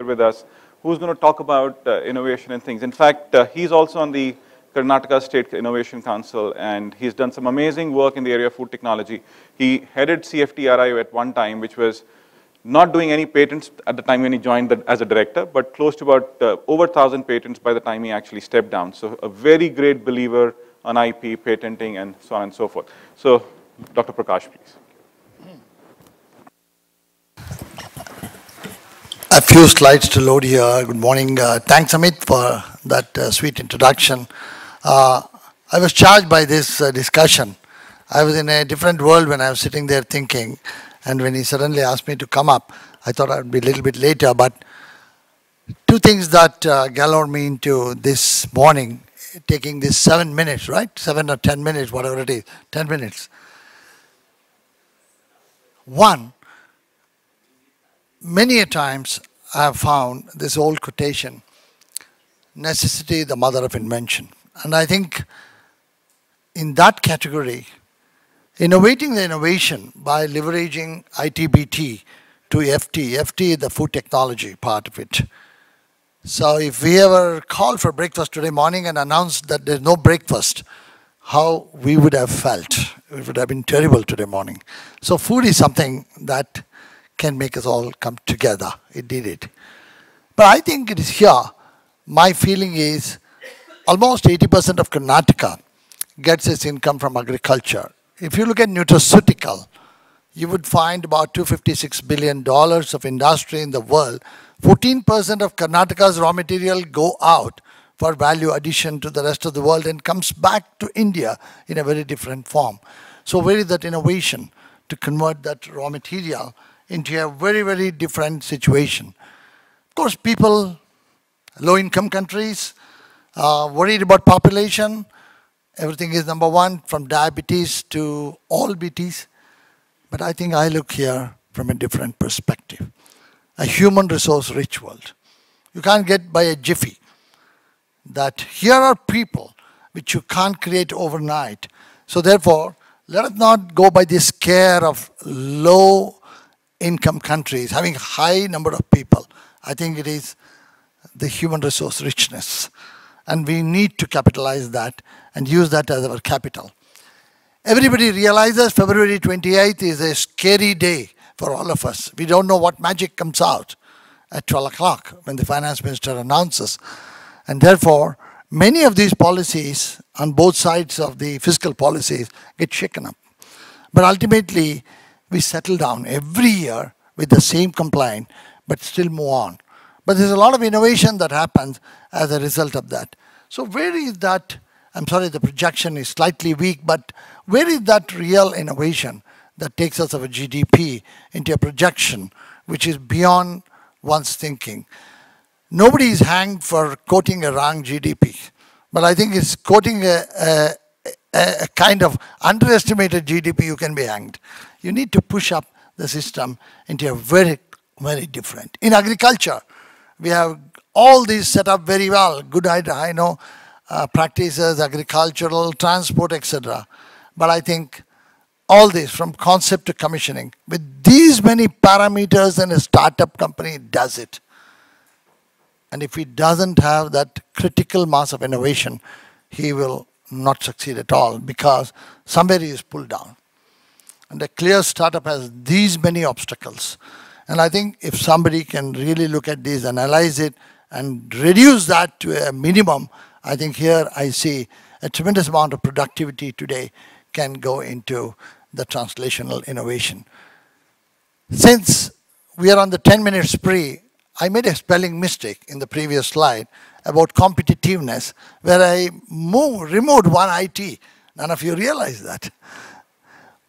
with us, who's going to talk about innovation and things. In fact, he's also on the Karnataka State Innovation Council, and he's done some amazing work in the area of food technology. He headed CFTRI at one time, which was not doing any patents at the time when he joined as a director, but close to about over 1,000 patents by the time he actually stepped down. So a very great believer on IP, patenting, and so on and so forth. So, Dr. Prakash, please. A few slides to load here. Good morning. Thanks, Amit, for that sweet introduction. I was charged by this discussion. I was in a different world when I was sitting there thinking, and when he suddenly asked me to come up, I thought I would be a little bit later, but two things that gallored me into this morning, taking this 7 minutes, right? 7 or 10 minutes, whatever it is, 10 minutes. One, many a times I have found this old quotation, necessity the mother of invention. And I think in that category, innovating the innovation by leveraging ITBT to FT, the food technology part of it. So if we ever called for breakfast today morning and announced that there's no breakfast, how we would have felt. It would have been terrible today morning. So food is something that can make us all come together. It did it. But I think it is here. My feeling is almost 80% of Karnataka gets its income from agriculture. If you look at nutraceutical, you would find about $256 billion of industry in the world. 14% of Karnataka's raw material go out for value addition to the rest of the world and comes back to India in a very different form. So where is that innovation to convert that raw material into a very, very different situation? Of course, people, low-income countries, worried about population. Everything is number one, from diabetes to all BTs. But I think I look here from a different perspective. A human resource-rich world. You can't get by a jiffy. That here are people which you can't create overnight. So therefore, let us not go by the scare of low-income countries having high number of people. I think it is the human resource richness. And we need to capitalize that and use that as our capital. Everybody realizes February 28th is a scary day for all of us. We don't know what magic comes out at 12 o'clock when the finance minister announces. And therefore, many of these policies on both sides of the fiscal policies get shaken up. But ultimately, we settle down every year with the same complaint, but still move on. But there's a lot of innovation that happens as a result of that. So where is that, I'm sorry, the projection is slightly weak, but where is that real innovation that takes us our GDP into a projection which is beyond one's thinking? Nobody is hanged for quoting a wrong GDP, but I think it's quoting a kind of underestimated GDP you can be hanged. You need to push up the system into a very, very different. In agriculture, we have all these set up very well, good I know practices, agricultural, transport, etc. But I think all this from concept to commissioning, with these many parameters, and a startup company does it. And if he doesn't have that critical mass of innovation, he will not succeed at all because somewhere he is pulled down. And a clear startup has these many obstacles. And I think if somebody can really look at this, analyze it, and reduce that to a minimum, I think here I see a tremendous amount of productivity today can go into the translational innovation. Since we are on the 10-minute spree, I made a spelling mistake in the previous slide about competitiveness, where I removed one IT. None of you realize that.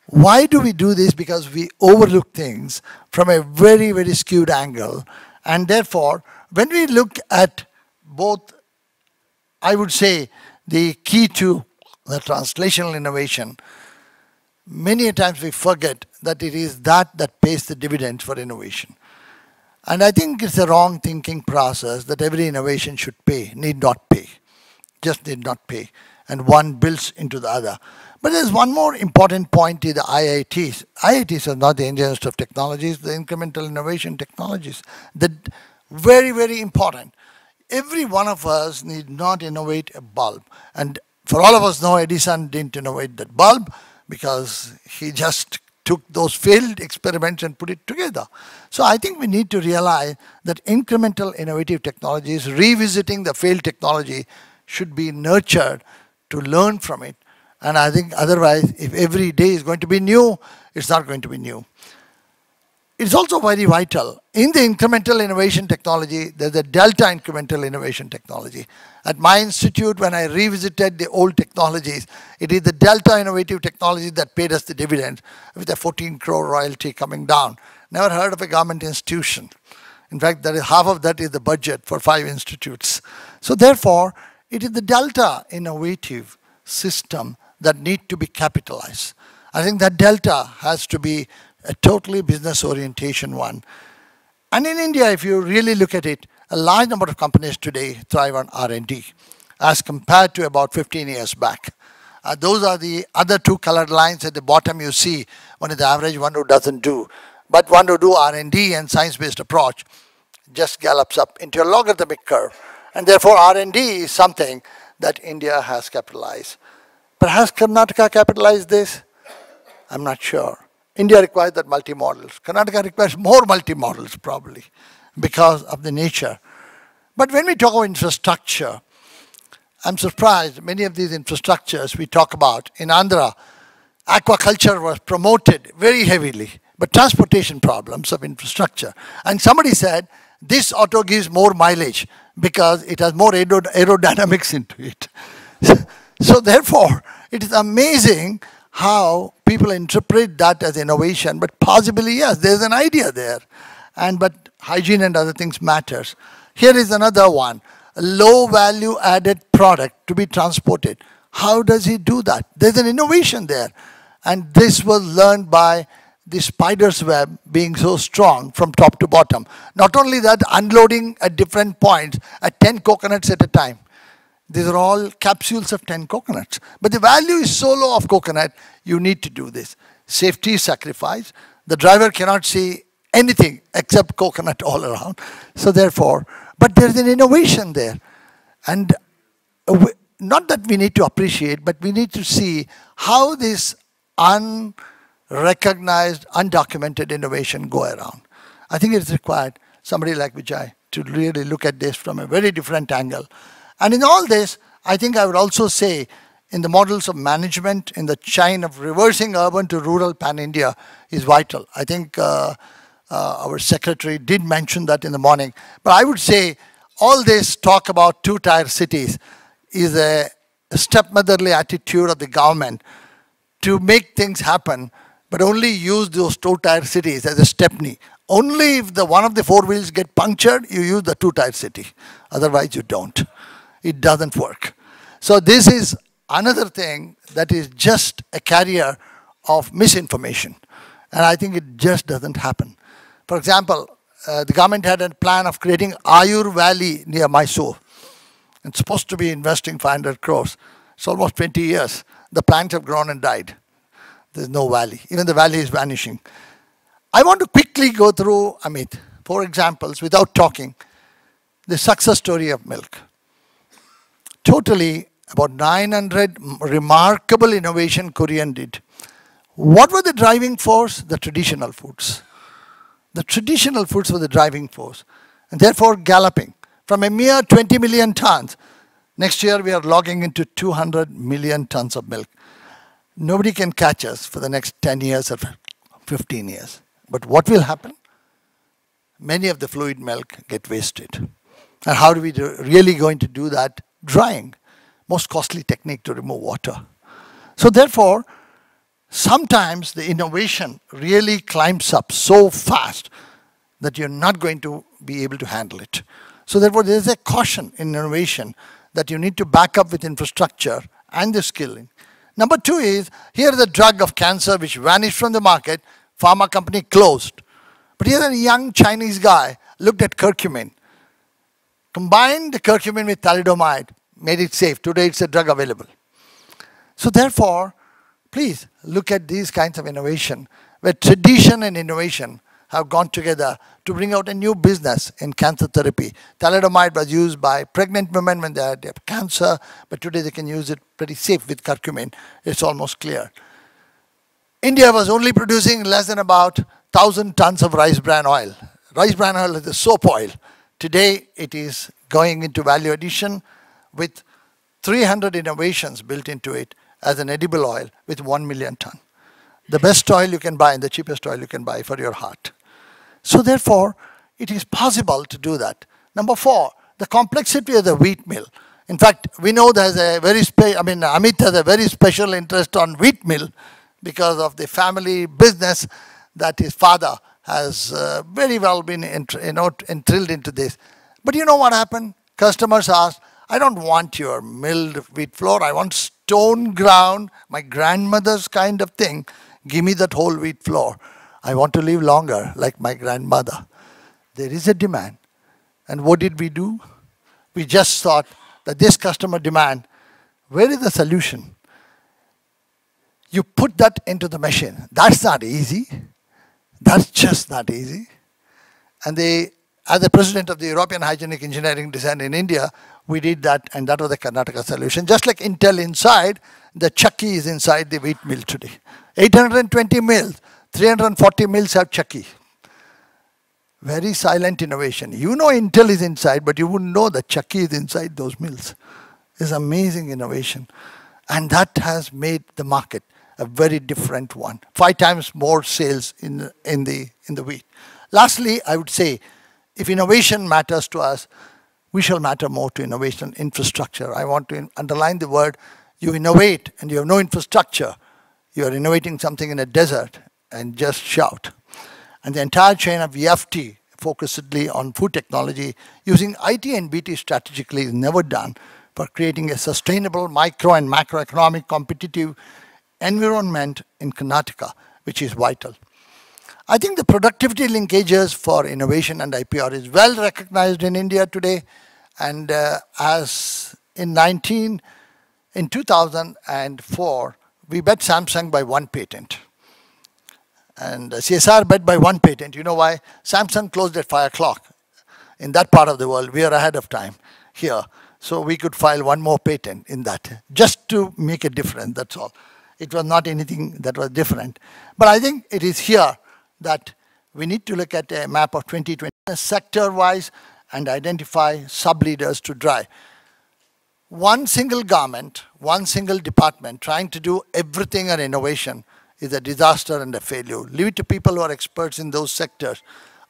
Why do we do this? Because we overlook things from a very, very skewed angle. And therefore, when we look at both, I would say, the key to the translational innovation, many times we forget that it is that pays the dividend for innovation. And I think it's a wrong thinking process that every innovation should pay, need not pay, just need not pay. And one builds into the other. But there's one more important point in the IITs. IITs are not the engineers of technologies, the incremental innovation technologies. Very, very important. Every one of us need not innovate a bulb. And for all of us know, Edison didn't innovate that bulb because he just took those failed experiments and put it together. So I think we need to realize that incremental innovative technologies, revisiting the failed technology, should be nurtured to learn from it. And I think otherwise, if every day is going to be new, it's not going to be new. It's also very vital. In the incremental innovation technology, there's a delta incremental innovation technology. At my institute, when I revisited the old technologies, it is the delta innovative technology that paid us the dividends with a 14 crore royalty coming down. Never heard of a government institution. In fact, half of that is the budget for 5 institutes. So therefore, it is the delta innovative system that need to be capitalized. I think that delta has to be a totally business orientation one. And in India, if you really look at it, a large number of companies today thrive on R&D as compared to about 15 years back. Those are the other 2 colored lines at the bottom you see. One is the average, one who doesn't do. But one who do R&D and science-based approach just gallops up into a logarithmic curve. And therefore, R&D is something that India has capitalized. But has Karnataka capitalized this? I'm not sure. India requires that multi-models. Karnataka requires more multi-models probably because of the nature. But when we talk about infrastructure, I'm surprised many of these infrastructures we talk about in Andhra, aquaculture was promoted very heavily, but transportation problems of infrastructure. And somebody said, this auto gives more mileage because it has more aerodynamics into it. So therefore, it is amazing how people interpret that as innovation, but possibly, yes, there's an idea there. But hygiene and other things matters. Here is another one, a low value added product to be transported. How does he do that? There's an innovation there. And this was learned by the spider's web being so strong from top to bottom. Not only that, unloading at different points at 10 coconuts at a time. These are all capsules of 10 coconuts. But the value is so low of coconut, you need to do this. Safety is sacrificed. The driver cannot see anything except coconut all around. So therefore, but there's an innovation there. And not that we need to appreciate, but we need to see how this unrecognized, undocumented innovation go around. I think it's required somebody like Vijay to really look at this from a very different angle. And in all this, I think I would also say in the models of management, in the chain of reversing urban to rural pan-India is vital. I think our secretary did mention that in the morning. But I would say all this talk about 2-tier cities is a stepmotherly attitude of the government to make things happen, but only use those 2-tier cities as a stepney. Only if one of the 4 wheels get punctured, you use the 2-tier city. Otherwise, you don't. It doesn't work. So this is another thing that is just a carrier of misinformation. And I think it just doesn't happen. For example, the government had a plan of creating Ayur Valley near Mysore. It's supposed to be investing 500 crores. It's almost 20 years. The plants have grown and died. There's no valley. Even the valley is vanishing. I want to quickly go through, Amit, 4 examples without talking. The success story of milk. Totally about 900 remarkable innovation Korean did. What were the driving force? The traditional foods. The traditional foods were the driving force. And therefore galloping. From a mere 20 million tons, next year we are logging into 200 million tons of milk. Nobody can catch us for the next 10 years or 15 years. But what will happen? Many of the fluid milk get wasted. And how do we really going to do that? Drying. Most costly technique to remove water. So therefore, sometimes the innovation really climbs up so fast that you're not going to be able to handle it. So therefore, there is a caution in innovation that you need to back up with infrastructure and the skilling. Number 2 is, here the drug of cancer which vanished from the market, pharma company closed. But here's a young Chinese guy looked at curcumin, combined the curcumin with thalidomide, made it safe. Today it's a drug available. So therefore, please look at these kinds of innovation where tradition and innovation have gone together to bring out a new business in cancer therapy. Thalidomide was used by pregnant women when they had cancer, but today they can use it pretty safe with curcumin. It's almost clear. India was only producing less than about 1,000 tons of rice bran oil. Rice bran oil is a soap oil. Today it is going into value addition with 300 innovations built into it as an edible oil with 1 million ton. The best oil you can buy and the cheapest oil you can buy for your heart. So therefore, it is possible to do that. Number 4, the complexity of the wheat mill. In fact, we know there's a very Amit has a very special interest on wheat mill because of the family business that his father has very well been entrilled into this. But you know what happened? Customers asked, I don't want your milled wheat flour, I want stone ground, my grandmother's kind of thing. Give me that whole wheat flour. I want to live longer like my grandmother. There is a demand. And what did we do? We just thought that this customer demand, where is the solution? You put that into the machine. That's not easy. That's just not easy. And as the president of the European Hygienic Engineering Design in India, we did that, and that was the Karnataka solution. Just like Intel inside, the Chucky is inside the wheat mill today. 820 mills, 340 mills have Chucky. Very silent innovation. You know Intel is inside, but you wouldn't know that Chucky is inside those mills. It's amazing innovation. And that has made the market a very different one. 5 times more sales in the wheat. Lastly, I would say, if innovation matters to us, we shall matter more to innovation infrastructure. I want to underline the word, you innovate and you have no infrastructure. You are innovating something in a desert and just shout. And the entire chain of EFT, focusedly on food technology, using IT and BT strategically is never done for creating a sustainable micro and macroeconomic competitive environment in Karnataka, which is vital. I think the productivity linkages for innovation and IPR is well recognized in India today. And as in 2004, we bet Samsung by 1 patent. And CSR bet by 1 patent. You know why? Samsung closed at 5 o'clock. In that part of the world, we are ahead of time here. So we could file 1 more patent in that, just to make a difference, that's all. It was not anything that was different. But I think it is here that we need to look at a map of 2020 sector-wise and identify sub-leaders to drive. One single government, one single department trying to do everything on innovation is a disaster and a failure. Leave it to people who are experts in those sectors.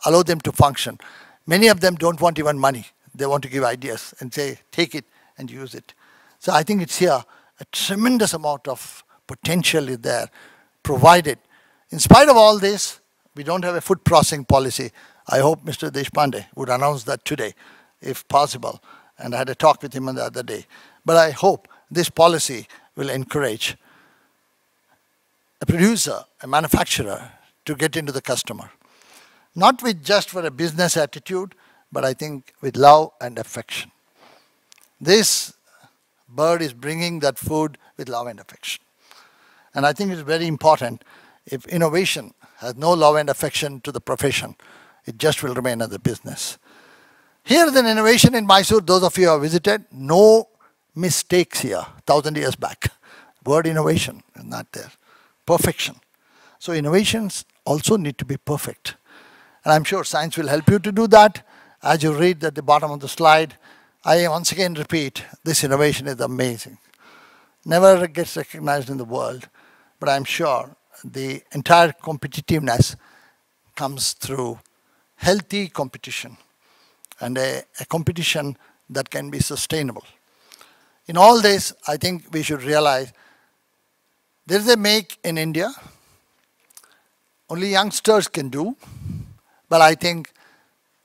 Allow them to function. Many of them don't want even money. They want to give ideas and say, take it and use it. So I think it's here a tremendous amount of potential is there, provided. In spite of all this, we don't have a food processing policy. I hope Mr. Deshpande would announce that today, if possible. And I had a talk with him the other day. But I hope this policy will encourage a producer, a manufacturer, to get into the customer. Not with just for a business attitude, but I think with love and affection. This bird is bringing that food with love and affection. And I think it's very important. If innovation has no love and affection to the profession, it just will remain as a business. Here is an innovation in Mysore. Those of you who have visited, no mistakes here, 1,000 years back. Word innovation is not there. Perfection. So innovations also need to be perfect. And I'm sure science will help you to do that. As you read at the bottom of the slide, I once again repeat, this innovation is amazing. Never gets recognized in the world, but I'm sure the entire competitiveness comes through healthy competition and a competition that can be sustainable. In all this, I think we should realize there is a make in India. Only youngsters can do, but I think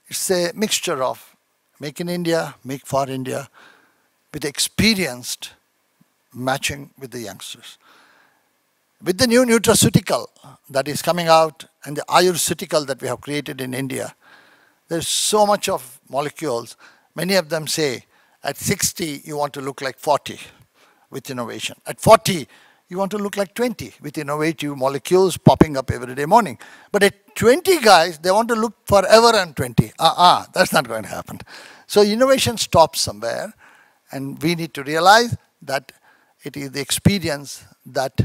it's a mixture of make in India, make for India, with experienced matching with the youngsters. With the new nutraceutical that is coming out and the ayurceutical that we have created in India, there's so much of molecules. Many of them say at 60 you want to look like 40 with innovation. At 40 You want to look like 20 with innovative molecules popping up every day morning. But at 20 guys, they want to look forever and 20. That's not going to happen. So innovation stops somewhere, and we need to realize that it is the experience that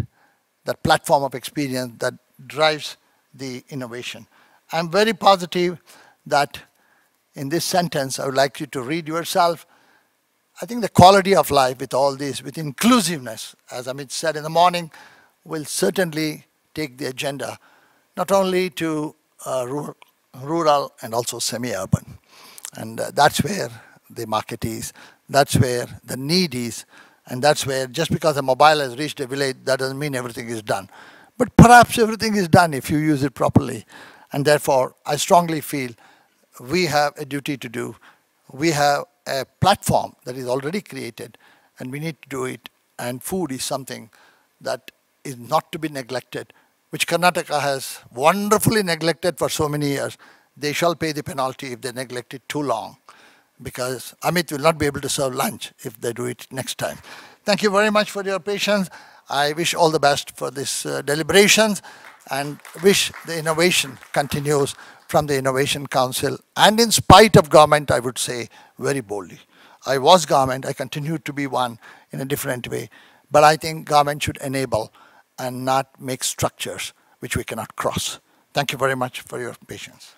platform of experience that drives the innovation. I'm very positive that in this sentence, I would like you to read yourself. I think the quality of life with all this, with inclusiveness, as Amit said in the morning, will certainly take the agenda, not only to rural and also semi-urban. And that's where the market is, that's where the need is, and that's where just because a mobile has reached a village, that doesn't mean everything is done. But perhaps everything is done if you use it properly. And therefore, I strongly feel we have a duty to do. We have a platform that is already created, and we need to do it. And food is something that is not to be neglected, which Karnataka has wonderfully neglected for so many years. They shall pay the penalty if they neglect it too long, because Amit will not be able to serve lunch if they do it next time. Thank you very much for your patience. I wish all the best for this deliberations, and wish the innovation continues from the Innovation Council, and in spite of government, I would say very boldly. I was government, I continue to be one in a different way, but I think government should enable and not make structures which we cannot cross. Thank you very much for your patience.